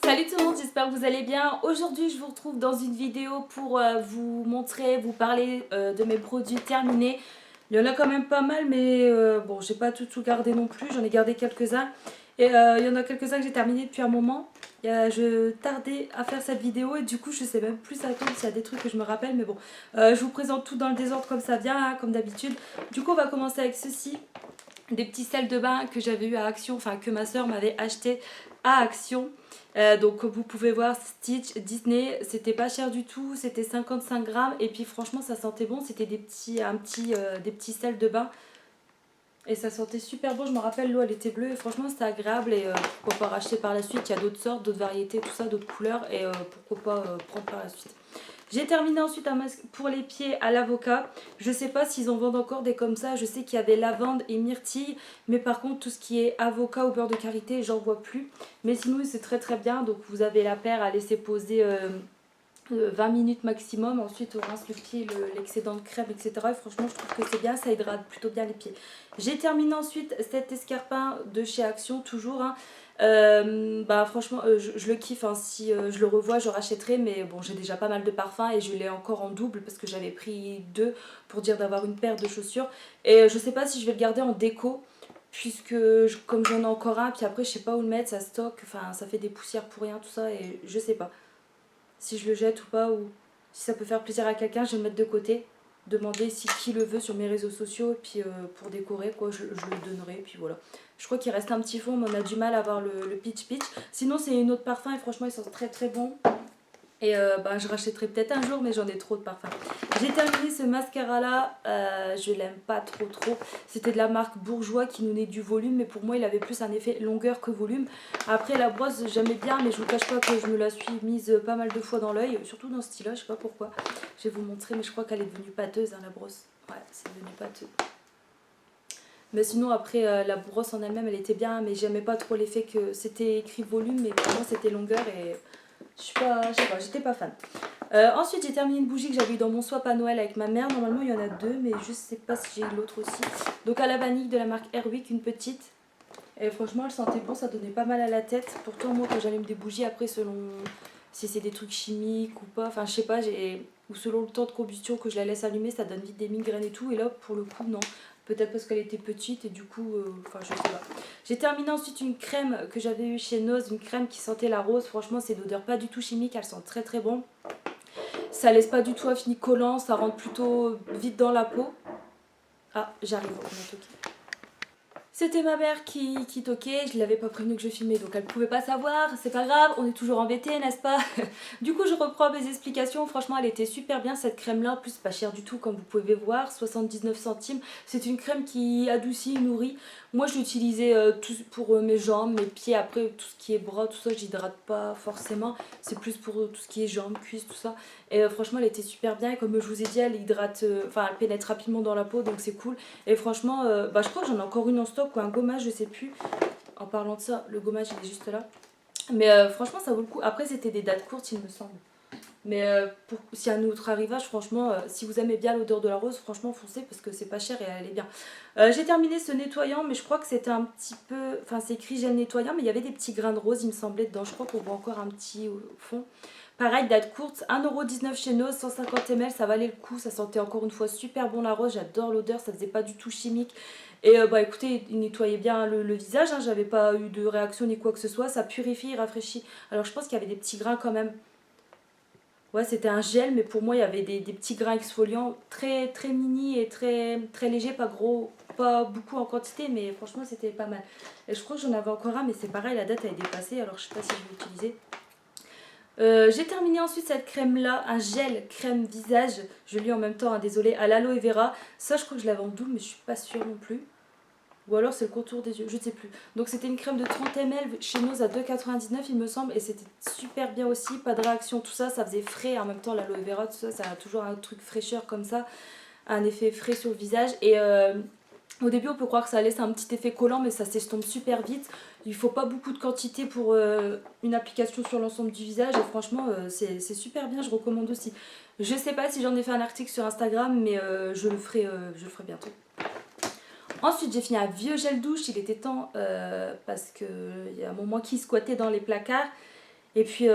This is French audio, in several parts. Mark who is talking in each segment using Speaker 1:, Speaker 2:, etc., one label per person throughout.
Speaker 1: Salut tout le monde, j'espère que vous allez bien. Aujourd'hui je vous retrouve dans une vidéo pour vous montrer, vous parler de mes produits terminés. Il y en a quand même pas mal mais bon, j'ai pas tout gardé non plus, j'en ai gardé quelques-uns. Et il y en a quelques-uns que j'ai terminés depuis un moment. Je tardais à faire cette vidéo et du coup je sais même plus à attendre s'il y a des trucs que je me rappelle. Mais bon, je vous présente tout dans le désordre comme ça vient, hein, comme d'habitude. Du coup on va commencer avec ceci. Des petits sels de bain que j'avais eu à Action, enfin que ma soeur m'avait acheté à Action. Donc comme vous pouvez voir, Stitch, Disney, c'était pas cher du tout, c'était 55 grammes et puis franchement ça sentait bon, c'était des petits sels de bain et ça sentait super bon. Je me rappelle, l'eau elle était bleue et franchement c'était agréable et pourquoi pas racheter par la suite. Il y a d'autres sortes, d'autres variétés, tout ça, d'autres couleurs et pourquoi pas prendre par la suite. J'ai terminé ensuite un masque pour les pieds à l'avocat. Je sais pas s'ils en vendent encore des comme ça. Je sais qu'il y avait lavande et myrtille. Mais par contre, tout ce qui est avocat ou beurre de karité, j'en vois plus. Mais sinon, c'est très bien. Donc vous avez la paire à laisser poser 20 minutes maximum. Ensuite, on rince le pied, l'excédent de crème, etc. Et franchement, je trouve que c'est bien. Ça hydrate plutôt bien les pieds. J'ai terminé ensuite cet escarpin de chez Action, toujours. Hein. Franchement je le kiffe, hein. Si je le revois je rachèterai, mais bon j'ai déjà pas mal de parfums et je l'ai encore en double parce que j'avais pris deux pour dire d'avoir une paire de chaussures et je sais pas si je vais le garder en déco puisque comme j'en ai encore un puis après je sais pas où le mettre, ça stocke, enfin ça fait des poussières pour rien tout ça et je sais pas si je le jette ou pas ou si ça peut faire plaisir à quelqu'un. Je vais le mettre de côté, demander si qui le veut sur mes réseaux sociaux et puis pour décorer quoi je le donnerai et puis voilà. Je crois qu'il reste un petit fond mais on a du mal à avoir le peach peach. Sinon c'est une autre parfum et franchement ils sont très bons. Et je rachèterai peut-être un jour mais j'en ai trop de parfums. J'ai terminé ce mascara là, je l'aime pas trop. C'était de la marque Bourjois qui nous donnait du volume mais pour moi il avait plus un effet longueur que volume. Après la brosse j'aimais bien mais je vous cache pas que je me la suis mise pas mal de fois dans l'œil, surtout dans ce style là, je sais pas pourquoi. Je vais vous montrer mais je crois qu'elle est devenue pâteuse hein, la brosse. Ouais c'est devenu pâteux. Mais sinon après la brosse en elle-même elle était bien mais j'aimais pas trop l'effet que c'était écrit volume mais pour moi c'était longueur et je sais pas, j'étais pas fan. Ensuite j'ai terminé une bougie que j'avais eu dans mon swap à Noël avec ma mère. Normalement il y en a deux mais je sais pas si j'ai l'autre aussi. Donc à la vanille de la marque Airwick, une petite. Et franchement elle sentait bon, ça donnait pas mal à la tête. Pourtant moi quand j'allume des bougies après selon si c'est des trucs chimiques ou pas, enfin je sais pas, ou selon le temps de combustion que je la laisse allumer ça donne vite des migraines et tout. Et là pour le coup non. Peut-être parce qu'elle était petite et du coup, enfin je sais pas. J'ai terminé ensuite une crème que j'avais eue chez Nose, une crème qui sentait la rose. Franchement, c'est d'odeur pas du tout chimique, elle sent très bon. Ça laisse pas du tout un fini collant, ça rentre plutôt vite dans la peau. Ah, j'arrive, on m'a toqué. C'était ma mère qui toquait, je l'avais pas prévenu que je filmais donc elle pouvait pas savoir, c'est pas grave, on est toujours embêtés n'est-ce pas? Du coup je reprends mes explications, franchement elle était super bien cette crème là, en plus pas chère du tout comme vous pouvez voir, 79 centimes, c'est une crème qui adoucit, nourrit. Moi je l'utilisais pour mes jambes, mes pieds, après tout ce qui est bras, tout ça j'hydrate pas forcément, c'est plus pour tout ce qui est jambes, cuisses, tout ça. Et franchement elle était super bien et comme je vous ai dit elle hydrate, elle pénètre rapidement dans la peau donc c'est cool. Et franchement je crois que j'en ai encore une en stock ou un gommage je sais plus. En parlant de ça le gommage il est juste là. Mais franchement ça vaut le coup. Après c'était des dates courtes il me semble. Mais si un autre arrivage, franchement, si vous aimez bien l'odeur de la rose, franchement foncez parce que c'est pas cher et elle est bien. J'ai terminé ce nettoyant, mais je crois que c'était un petit peu... Enfin c'est écrit gel nettoyant, mais il y avait des petits grains de rose, il me semblait, dedans. Je crois qu'on voit encore un petit au fond. Pareil, date courte, 1,19€ chez Nose, 150 ml, ça valait le coup. Ça sentait encore une fois super bon la rose, j'adore l'odeur, ça faisait pas du tout chimique. Et écoutez, il nettoyait bien le visage, hein, j'avais pas eu de réaction ni quoi que ce soit. Ça purifie, rafraîchit. Alors je pense qu'il y avait des petits grains quand même. Ouais, c'était un gel, mais pour moi, il y avait des petits grains exfoliants très mini et très légers, pas gros, pas beaucoup en quantité, mais franchement, c'était pas mal. Et je crois que j'en avais encore un, mais c'est pareil, la date a été dépassée, alors je sais pas si je vais l'utiliser. J'ai terminé ensuite cette crème-là, un gel crème visage, je lis en même temps, hein, désolé, à l'aloe vera. Ça, je crois que je l'avais en double, mais je suis pas sûre non plus. Ou alors c'est le contour des yeux, je ne sais plus. Donc c'était une crème de 30 ml chez nous à 2,99 il me semble. Et c'était super bien aussi, pas de réaction, tout ça. Ça faisait frais, en même temps l'aloe vera, tout ça, ça a toujours un truc fraîcheur comme ça. Un effet frais sur le visage. Et au début on peut croire que ça laisse un petit effet collant mais ça s'estompe super vite. Il faut pas beaucoup de quantité pour une application sur l'ensemble du visage. Et franchement c'est super bien, je recommande aussi. Je sais pas si j'en ai fait un article sur Instagram mais je le ferai bientôt. Ensuite j'ai fini un vieux gel douche, il était temps parce qu'il y a un moment qui squattait dans les placards. Et puis,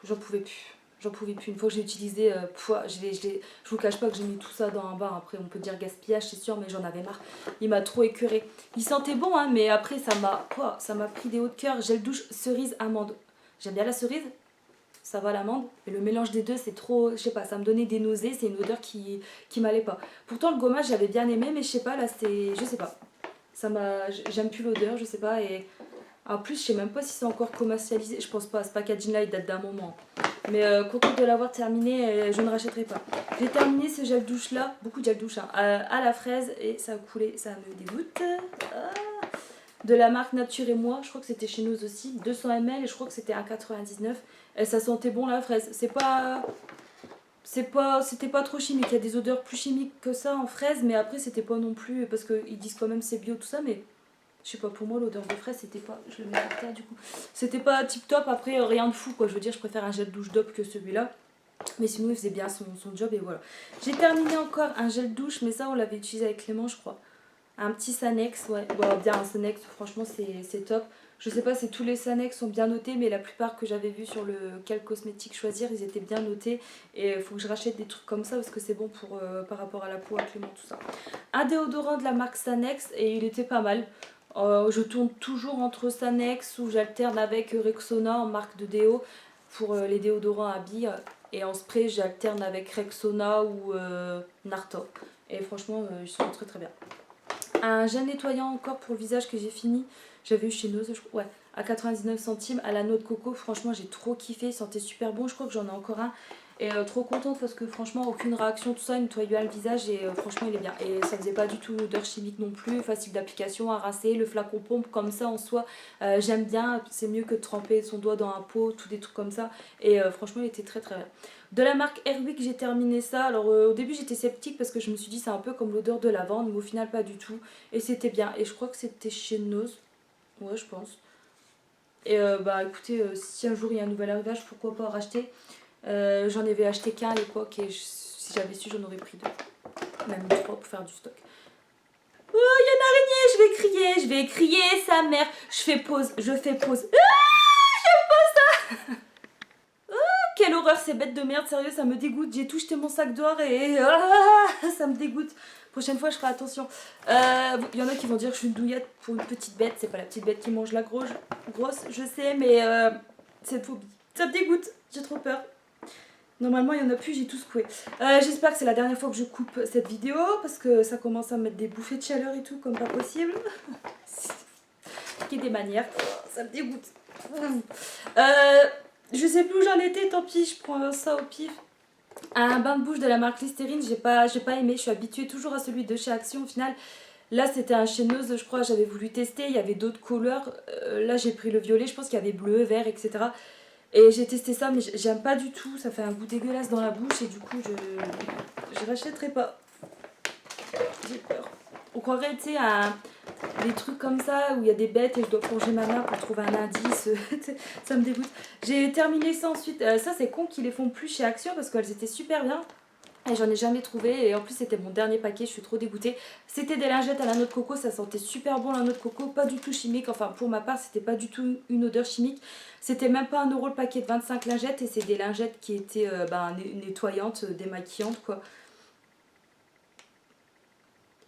Speaker 1: j'en pouvais plus. J'en pouvais plus. Une fois que j'ai utilisé, je vous cache pas que j'ai mis tout ça dans un bain. Après, on peut dire gaspillage, c'est sûr, mais j'en avais marre. Il m'a trop écœuré. Il sentait bon, hein, mais après, ça m'a pris des hauts de cœur. Gel douche cerise amande. J'aime bien la cerise, ça va l'amande. Mais le mélange des deux, c'est trop. Je sais pas, ça me donnait des nausées. C'est une odeur qui m'allait pas. Pourtant, le gommage, j'avais bien aimé, mais je sais pas, là, c'est. Je sais pas. J'aime plus l'odeur, je sais pas. Et en plus, je sais même pas si c'est encore commercialisé. Je pense pas, ce packaging là il date d'un moment. Mais contente de l'avoir terminé, je ne rachèterai pas. J'ai terminé ce gel douche là, beaucoup de gel douche hein, à la fraise et ça a coulé, ça me dégoûte. Ah. De la marque Nature et Moi, je crois que c'était chez nous aussi, 200 ml et je crois que c'était 1,99. Et ça sentait bon la fraise. C'était pas trop chimique. Il y a des odeurs plus chimiques que ça en fraise, mais après c'était pas non plus parce qu'ils disent quand même c'est bio tout ça, mais je sais pas, pour moi l'odeur de fraise c'était pas, je le mets par terre du coup, c'était pas tip top. Après rien de fou quoi, je veux dire je préfère un gel douche DOP que celui-là, mais sinon il faisait bien son job et voilà. J'ai terminé encore un gel douche, mais ça on l'avait utilisé avec Clément je crois, un petit Sanex, ouais, bon, bien un Sanex, franchement c'est top. Je sais pas si tous les Sanex sont bien notés, mais la plupart que j'avais vu sur le Quel Cosmétique Choisir, ils étaient bien notés. Et il faut que je rachète des trucs comme ça parce que c'est bon pour, par rapport à la peau, à Clément, tout ça. Un déodorant de la marque Sanex et il était pas mal. Je tourne toujours entre Sanex ou j'alterne avec Rexona en marque de déo pour les déodorants à billes. Et en spray, j'alterne avec Rexona ou Narto. Et franchement, ils sont très très bien. Un gel nettoyant encore pour le visage que j'ai fini. J'avais eu chez Nose, ouais, à 99 centimes à la noix de coco. Franchement, j'ai trop kiffé. Il sentait super bon. Je crois que j'en ai encore un. Et trop contente parce que franchement, aucune réaction, tout ça. Il nettoie bien le visage et franchement, il est bien. Et ça faisait pas du tout d'odeur chimique non plus. Facile d'application, à rincer. Le flacon pompe comme ça en soi, j'aime bien. C'est mieux que de tremper son doigt dans un pot, tout des trucs comme ça. Et franchement, il était très très bien. De la marque Airwick, j'ai terminé ça. Alors au début j'étais sceptique parce que je me suis dit c'est un peu comme l'odeur de lavande, mais au final pas du tout. Et c'était bien. Et je crois que c'était chez Nose. Ouais, je pense. Et bah écoutez, si un jour il y a un nouvel arrivage, pourquoi pas en racheter. J'en avais acheté qu'un à l'époque et si j'avais su, j'en aurais pris deux. Même trois pour faire du stock. Oh, il y a une araignée, je vais crier sa mère. Je fais pause. Quelle horreur, ces bêtes de merde, sérieux, ça me dégoûte. J'ai tout jeté mon sac dehors et ça me dégoûte. Prochaine fois, je ferai attention. Il y en a qui vont dire que je suis une douillette pour une petite bête. C'est pas la petite bête qui mange la grosse, je sais, mais c'est une phobie. Ça me dégoûte, j'ai trop peur. Normalement, il n'y en a plus, j'ai tout secoué. J'espère que c'est la dernière fois que je coupe cette vidéo parce que ça commence à me mettre des bouffées de chaleur et tout, comme pas possible. Qui est des manières, ça me dégoûte. Je sais plus où j'en étais, tant pis, je prends ça au pif. Un bain de bouche de la marque Listerine, j'ai pas aimé, je suis habituée toujours à celui de chez Action au final. Là c'était un chez Nose, je crois, j'avais voulu tester, il y avait d'autres couleurs. Là j'ai pris le violet, je pense qu'il y avait bleu, vert, etc. Et j'ai testé ça, mais j'aime pas du tout, ça fait un goût dégueulasse dans la bouche et du coup je rachèterai pas. J'ai peur. On croirait, tu sais, des trucs comme ça où il y a des bêtes et je dois plonger ma main pour trouver un indice. Ça me dégoûte. J'ai terminé ça ensuite. Ça, c'est con qu'ils les font plus chez Action parce qu'elles étaient super bien. Et j'en ai jamais trouvé. Et en plus, c'était mon dernier paquet. Je suis trop dégoûtée. C'était des lingettes à la noix de coco. Ça sentait super bon la noix de coco. Pas du tout chimique. Enfin, pour ma part, c'était pas du tout une odeur chimique. C'était même pas 1 € le paquet de 25 lingettes. Et c'est des lingettes qui étaient nettoyantes, démaquillantes, quoi.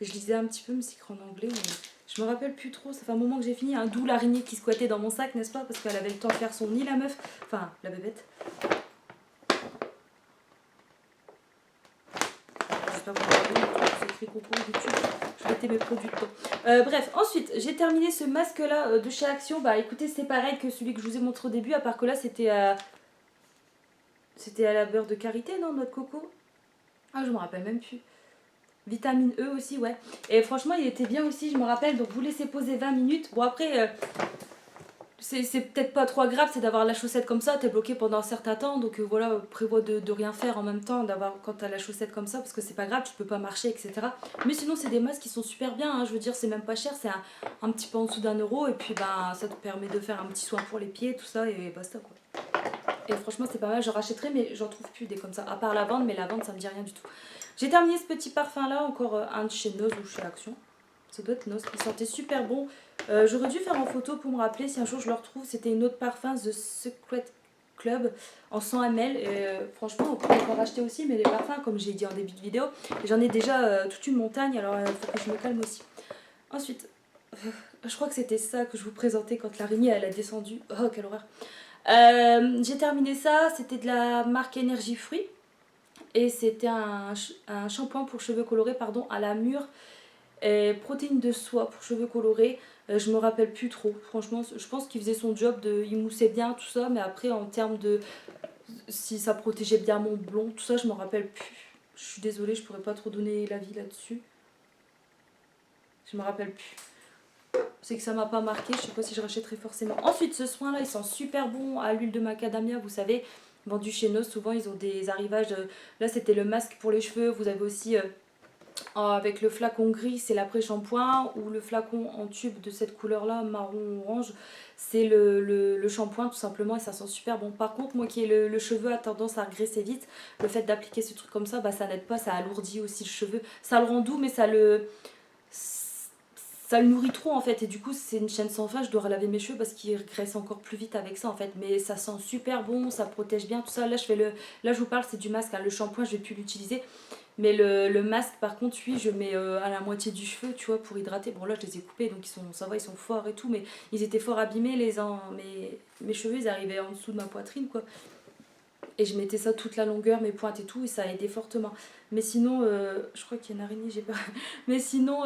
Speaker 1: Je lisais un petit peu, mais c'est écrit en anglais. Mais je me rappelle plus trop. Ça fait un moment que j'ai fini. D'où l'araignée qui squattait dans mon sac, n'est-ce pas? Parce qu'elle avait le temps de faire son nid, la meuf. Enfin, la bébête. J'espère que vous avez c'est écrit coucou YouTube. Je mettais mes produits dedans. Bref, ensuite, j'ai terminé ce masque-là de chez Action. Bah écoutez, c'est pareil que celui que je vous ai montré au début. À part que là, c'était à la beurre de karité, non? Noix de coco. Ah, je me rappelle même plus. Vitamine E aussi, ouais. Et franchement, il était bien aussi, je me rappelle. Donc, vous laissez poser 20 minutes. Bon, après, c'est peut-être pas trop grave, c'est d'avoir la chaussette comme ça. T'es bloqué pendant un certain temps. Donc, voilà, prévois de rien faire en même temps quand t'as la chaussette comme ça. Parce que c'est pas grave, tu peux pas marcher, etc. Mais sinon, c'est des masques qui sont super bien. Hein, je veux dire, c'est même pas cher. C'est un petit peu en dessous d'1 €. Et puis, ben, ça te permet de faire un petit soin pour les pieds, tout ça. Et basta, quoi. Et franchement, c'est pas mal. Je rachèterai, mais j'en trouve plus des comme ça. À part la vente, mais la vente, ça me dit rien du tout. J'ai terminé ce petit parfum là, encore un de chez Nose ou chez Action. Ça doit être Nos. Il sentait super bon. J'aurais dû faire en photo pour me rappeler si un jour je le retrouve. C'était une autre parfum, The Secret Club, en 100 ml. Franchement, on peut en racheter aussi, mais les parfums, comme j'ai dit en début de vidéo, j'en ai déjà toute une montagne, alors il faut que je me calme aussi. Ensuite, je crois que c'était ça que je vous présentais quand l'araignée elle a descendu. Oh, quelle horreur! J'ai terminé ça, c'était de la marque Énergie Fruits. Et c'était un shampoing pour cheveux colorés, pardon, à la mûre et protéines de soie pour cheveux colorés. Je me rappelle plus trop. Franchement, je pense qu'il faisait son job, il moussait bien, tout ça. Mais après, en termes de si ça protégeait bien mon blond, tout ça, je me rappelle plus. Je suis désolée, je pourrais pas trop donner l'avis là-dessus. Je me rappelle plus. C'est que ça m'a pas marqué, je sais pas si je rachèterai forcément. Ensuite, ce soin là, il sent super bon à l'huile de macadamia, vous savez, vendu chez Nos. Souvent, ils ont des arrivages. Là, c'était le masque pour les cheveux. Vous avez aussi avec le flacon gris, c'est l'après-shampoing, ou le flacon en tube de cette couleur là, marron orange, c'est le shampoing tout simplement, et ça sent super bon. Par contre, moi qui ai le cheveu a tendance à regresser vite, le fait d'appliquer ce truc comme ça, bah ça n'aide pas, ça alourdit aussi le cheveu, ça le rend doux, mais ça le nourrit trop en fait, et du coup c'est une chaîne sans fin. Je dois relaver mes cheveux parce qu'ils regressent encore plus vite avec ça en fait, mais ça sent super bon, ça protège bien tout ça. Là je vous parle, c'est du masque, hein. Le shampoing je vais plus l'utiliser, mais le masque par contre, oui, je mets à la moitié du cheveu, tu vois, pour hydrater. Bon là je les ai coupés, donc ça va, ils sont forts et tout, mais ils étaient fort abîmés, mes cheveux ils arrivaient en dessous de ma poitrine quoi. Et je mettais ça toute la longueur, mes pointes et tout, et ça a aidé fortement. Mais sinon, je crois qu'il y a une araignée, j'ai peur. Mais sinon,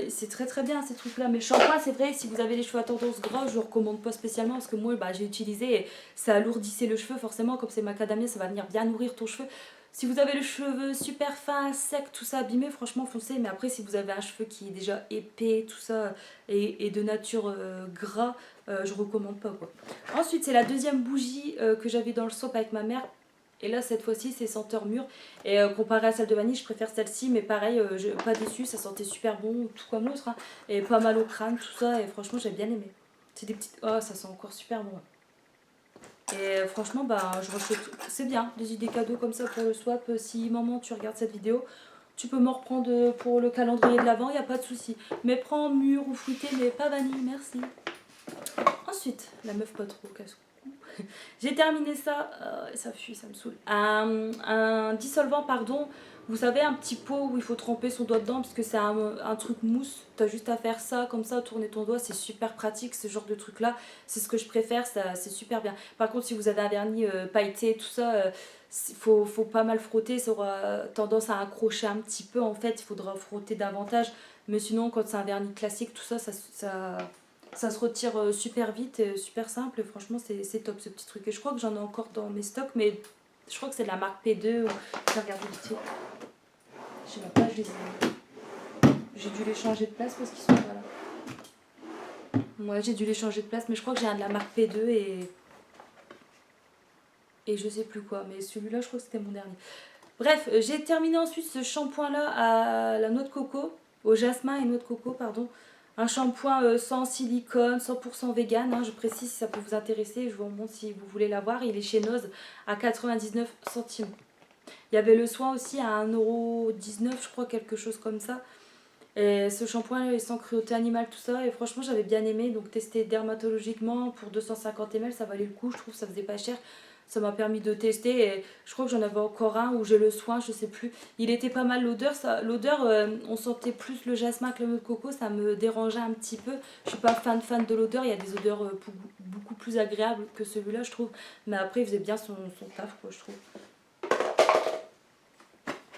Speaker 1: c'est très très bien ces trucs-là. Mais le shampoing, c'est vrai, si vous avez les cheveux à tendance grasse, je le recommande pas spécialement parce que moi, bah, j'ai utilisé et ça alourdissait le cheveu. Forcément, comme c'est macadamia, ça va venir bien nourrir ton cheveu. Si vous avez les cheveux super fins, secs, tout ça abîmé, franchement, foncez. Mais après, si vous avez un cheveu qui est déjà épais, tout ça, et de nature gras, je recommande pas quoi. Ensuite, c'est la deuxième bougie que j'avais dans le soap avec ma mère. Et là, cette fois-ci, c'est senteur mûre. Et comparé à celle de vanille, je préfère celle-ci. Mais pareil, pas déçue, ça sentait super bon, tout comme l'autre. Hein. Et pas mal au crâne, tout ça. Et franchement, j'ai bien aimé. C'est des petites. Oh, ça sent encore super bon. Et franchement, bah, je rachète. C'est bien, des idées cadeaux comme ça pour le swap. Si maman, tu regardes cette vidéo, tu peux m'en reprendre pour le calendrier de l'avant, il n'y a pas de souci. Mais prends mûr ou fruité, mais pas vanille, merci. Ensuite, la meuf pas trop casse. J'ai terminé ça, ça fuit, ça me saoule. Un dissolvant, pardon. Vous savez, un petit pot où il faut tremper son doigt dedans parce que c'est un truc mousse. T'as juste à faire ça, comme ça, tourner ton doigt. C'est super pratique, ce genre de truc-là. C'est ce que je préfère, c'est super bien. Par contre, si vous avez un vernis pailleté, tout ça, faut pas mal frotter. Ça aura tendance à accrocher un petit peu, en fait. Il faudra frotter davantage. Mais sinon, quand c'est un vernis classique, tout ça, ça se retire super vite, super simple. Et franchement, c'est top ce petit truc. Et je crois que j'en ai encore dans mes stocks, mais je crois que c'est de la marque P2. Je vais regarder vite fait. Je sais même pas, j'ai dû les changer de place parce qu'ils sont pas là. Moi, j'ai dû les changer de place, mais je crois que j'ai un de la marque P2 et je sais plus quoi. Mais celui-là, je crois que c'était mon dernier. Bref, j'ai terminé ensuite ce shampoing-là à la noix de coco, au jasmin et noix de coco, pardon. Un shampoing sans silicone, 100% vegan, hein, je précise si ça peut vous intéresser, je vous montre si vous voulez l'avoir. Il est chez Noz à 99 centimes. Il y avait le soin aussi à 1,19 €, je crois, quelque chose comme ça. Et ce shampoing est sans cruauté animale, tout ça. Et franchement, j'avais bien aimé. Donc, testé dermatologiquement pour 250 ml, ça valait le coup. Je trouve que ça faisait pas cher. Ça m'a permis de tester. Et je crois que j'en avais encore un où j'ai le soin, je sais plus. Il était pas mal l'odeur. L'odeur, on sentait plus le jasmin que le noix de coco. Ça me dérangeait un petit peu. Je suis pas fan de l'odeur. Il y a des odeurs beaucoup plus agréables que celui-là, je trouve. Mais après, il faisait bien son taf, quoi, je trouve.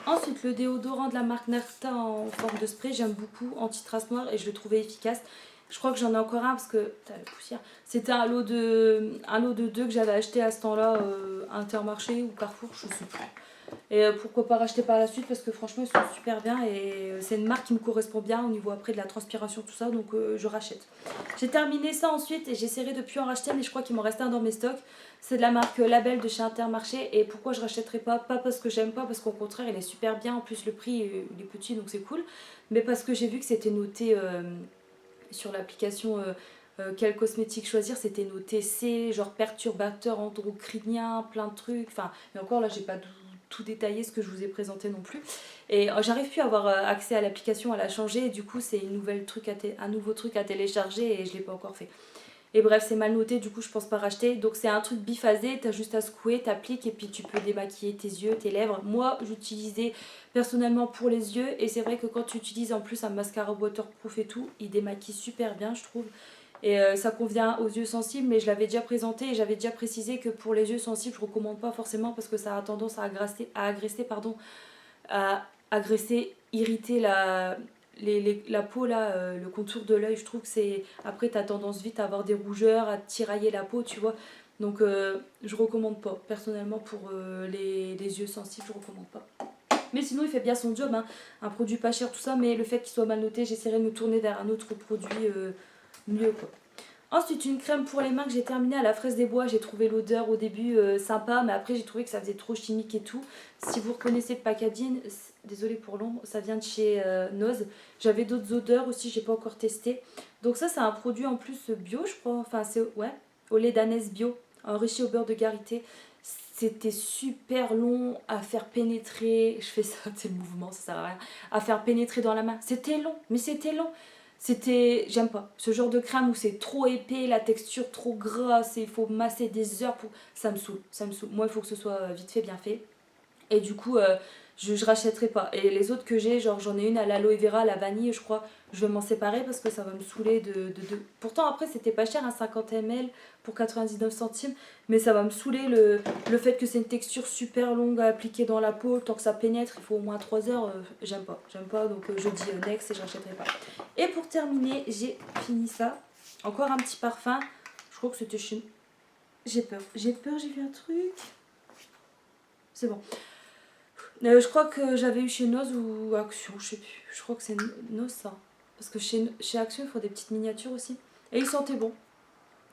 Speaker 1: Ensuite, le déodorant de la marque Narta en forme de spray, j'aime beaucoup, anti-trace noire, et je le trouvais efficace. Je crois que j'en ai encore un parce que t'as la poussière. C'était un lot de deux que j'avais acheté à ce temps-là, Intermarché ou Carrefour, je sais plus. Et pourquoi pas racheter par la suite parce que franchement ils sont super bien et c'est une marque qui me correspond bien au niveau après de la transpiration tout ça, donc je rachète. J'ai terminé ça ensuite et j'essaierai de plus en racheter, mais je crois qu'il m'en reste un dans mes stocks. C'est de la marque Label de chez Intermarché. Et pourquoi je rachèterai pas parce que j'aime pas, parce qu'au contraire il est super bien, en plus le prix il est petit donc c'est cool, mais parce que j'ai vu que c'était noté sur l'application quel cosmétique choisir, c'était noté C, genre perturbateur endocrinien, plein de trucs, enfin, mais encore là j'ai pas tout détailler ce que je vous ai présenté non plus. Et j'arrive plus à avoir accès à l'application, à la changer, et du coup c'est un nouveau truc à télécharger et je l'ai pas encore fait. Et bref, c'est mal noté, du coup je pense pas racheter. Donc c'est un truc biphasé, t'as juste à secouer, t'appliques et puis tu peux démaquiller tes yeux, tes lèvres. Moi j'utilisais personnellement pour les yeux, et c'est vrai que quand tu utilises en plus un mascara waterproof et tout, il démaquille super bien je trouve. Et ça convient aux yeux sensibles, mais je l'avais déjà présenté et j'avais déjà précisé que pour les yeux sensibles, je recommande pas forcément parce que ça a tendance à agresser, irriter la peau là, le contour de l'œil. Je trouve que c'est. Après, t'as tendance vite à avoir des rougeurs, à tirailler la peau, tu vois. Donc, je recommande pas. Personnellement, pour les yeux sensibles, je recommande pas. Mais sinon, il fait bien son job, hein. Un produit pas cher, tout ça, mais le fait qu'il soit mal noté, j'essaierai de me tourner vers un autre produit mieux, quoi. Ensuite, une crème pour les mains que j'ai terminée à la fraise des bois. J'ai trouvé l'odeur au début sympa, mais après j'ai trouvé que ça faisait trop chimique et tout. Si vous reconnaissez le packaging, désolé pour l'ombre, ça vient de chez Noz. J'avais d'autres odeurs aussi, j'ai pas encore testé. Donc ça, c'est un produit en plus bio, je crois. Enfin, c'est ouais, au lait d'ânesse bio, enrichi au beurre de karité. C'était super long à faire pénétrer. Je fais ça, c'est le mouvement, ça sert à rien. À faire pénétrer dans la main. C'était long, mais c'était long. J'aime pas ce genre de crème où c'est trop épais, la texture trop grasse et il faut masser des heures pour. Ça me saoule, ça me saoule. Moi, il faut que ce soit vite fait, bien fait. Et du coup, je rachèterai pas. Et les autres que j'ai, genre j'en ai une à l'aloe vera, à la vanille, je crois, je vais m'en séparer parce que ça va me saouler de. Pourtant, après, c'était pas cher, hein, 50 ml pour 99 centimes. Mais ça va me saouler le fait que c'est une texture super longue à appliquer dans la peau. Tant que ça pénètre, il faut au moins 3 heures. J'aime pas. J'aime pas, donc je dis next et je rachèterai pas. Et pour terminer, j'ai fini ça. Encore un petit parfum. Je crois que c'était chez. J'ai peur, j'ai vu un truc. C'est bon. Je crois que j'avais eu chez Noz ou Action, je sais plus. Je crois que c'est Noz ça. Parce que chez Action, ils font des petites miniatures aussi. Et ils sentaient bon.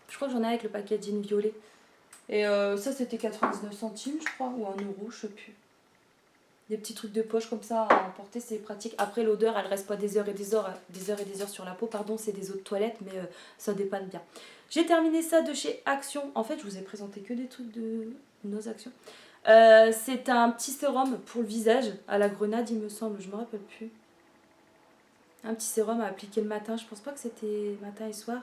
Speaker 1: Je crois que j'en ai avec le packaging violet. Et ça, c'était 99 centimes, je crois, ou 1 euro, je sais plus. Des petits trucs de poche comme ça à emporter, c'est pratique. Après, l'odeur, elle reste pas des heures et des heures, sur la peau. Pardon, c'est des eaux de toilette, mais ça dépanne bien. J'ai terminé ça de chez Action. En fait, je vous ai présenté que des trucs de Noz Action. C'est un petit sérum pour le visage à la grenade, il me semble, je me rappelle plus. Un petit sérum à appliquer le matin, je pense pas que c'était matin et soir.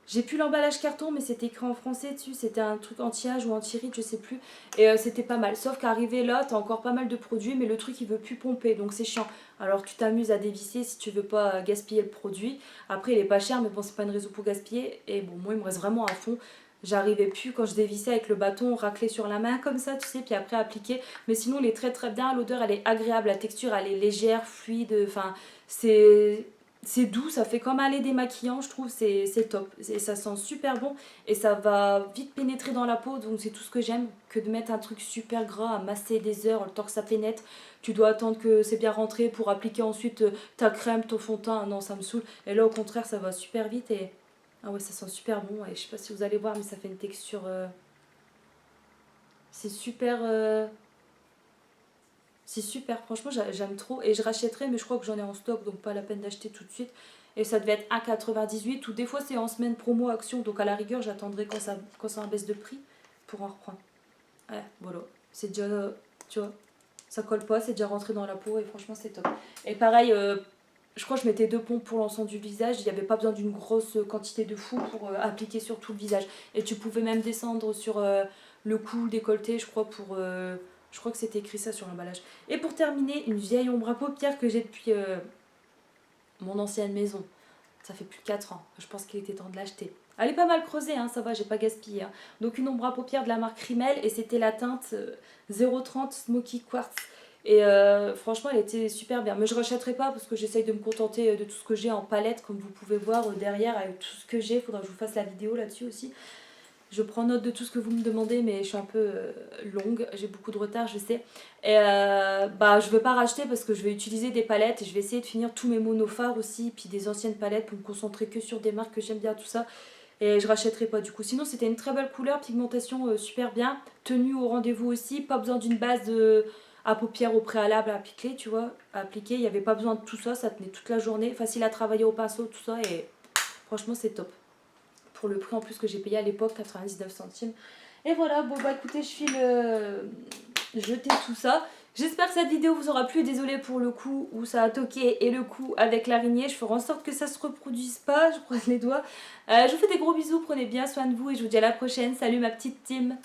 Speaker 1: J'ai plus l'emballage carton, mais c'était écrit en français dessus, c'était un truc anti-âge ou anti-ride, je sais plus. Et c'était pas mal, sauf qu'arrivé là, t'as encore pas mal de produits, mais le truc il veut plus pomper, donc c'est chiant. Alors tu t'amuses à dévisser si tu veux pas gaspiller le produit. Après il est pas cher, mais bon c'est pas une raison pour gaspiller. Et bon, moi il me reste vraiment à fond. J'arrivais plus quand je dévissais avec le bâton, racler sur la main comme ça, tu sais, puis après appliquer. Mais sinon, il est très très bien. L'odeur, elle est agréable. La texture, elle est légère, fluide. Enfin, c'est doux. Ça fait comme un lait démaquillant, je trouve. C'est top. Et ça sent super bon. Et ça va vite pénétrer dans la peau. Donc, c'est tout ce que j'aime. Que de mettre un truc super gras à masser des heures, le temps que ça pénètre. Tu dois attendre que c'est bien rentré pour appliquer ensuite ta crème, ton fond de teint. Non, ça me saoule. Et là, au contraire, ça va super vite. Et. Ah ouais, ça sent super bon. Et je sais pas si vous allez voir, mais ça fait une texture. C'est super. C'est super. Franchement, j'aime trop. Et je rachèterai, mais je crois que j'en ai en stock, donc pas la peine d'acheter tout de suite. Et ça devait être 1,98 ou des fois c'est en semaine promo action. Donc à la rigueur, j'attendrai quand ça en baisse de prix pour en reprendre. Ouais, voilà. C'est déjà. Tu vois, ça colle pas, c'est déjà rentré dans la peau et franchement, c'est top. Et pareil. Je crois que je mettais 2 pompes pour l'ensemble du visage. Il n'y avait pas besoin d'une grosse quantité de fou pour appliquer sur tout le visage. Et tu pouvais même descendre sur le cou, le décolleté, je crois, je crois que c'était écrit ça sur l'emballage. Et pour terminer, une vieille ombre à paupières que j'ai depuis mon ancienne maison. Ça fait plus de 4 ans. Je pense qu'il était temps de l'acheter. Elle est pas mal creusée, hein, ça va, j'ai pas gaspillé. Hein. Donc une ombre à paupières de la marque Rimmel et c'était la teinte 030 Smoky Quartz. Et franchement, elle était super bien. Mais je ne rachèterai pas parce que j'essaye de me contenter de tout ce que j'ai en palette, comme vous pouvez voir derrière avec tout ce que j'ai. Il faudra que je vous fasse la vidéo là-dessus aussi. Je prends note de tout ce que vous me demandez, mais je suis un peu longue. J'ai beaucoup de retard, je sais. Et bah, je ne veux pas racheter parce que je vais utiliser des palettes et je vais essayer de finir tous mes monophares aussi, puis des anciennes palettes pour me concentrer que sur des marques que j'aime bien, tout ça. Et je rachèterai pas du coup. Sinon, c'était une très belle couleur, pigmentation super bien, tenue au rendez-vous aussi. Pas besoin d'une base à paupières au préalable à appliquer, tu vois. À appliquer, il n'y avait pas besoin de tout ça, ça tenait toute la journée. Facile à travailler au pinceau, tout ça. Et franchement, c'est top. Pour le prix en plus que j'ai payé à l'époque, 99 centimes. Et voilà, bon bah écoutez, je file jeter tout ça. J'espère que cette vidéo vous aura plu. Désolée pour le coup où ça a toqué et le coup avec l'araignée. Je ferai en sorte que ça se reproduise pas, je croise les doigts. Je vous fais des gros bisous, prenez bien soin de vous et je vous dis à la prochaine. Salut ma petite team.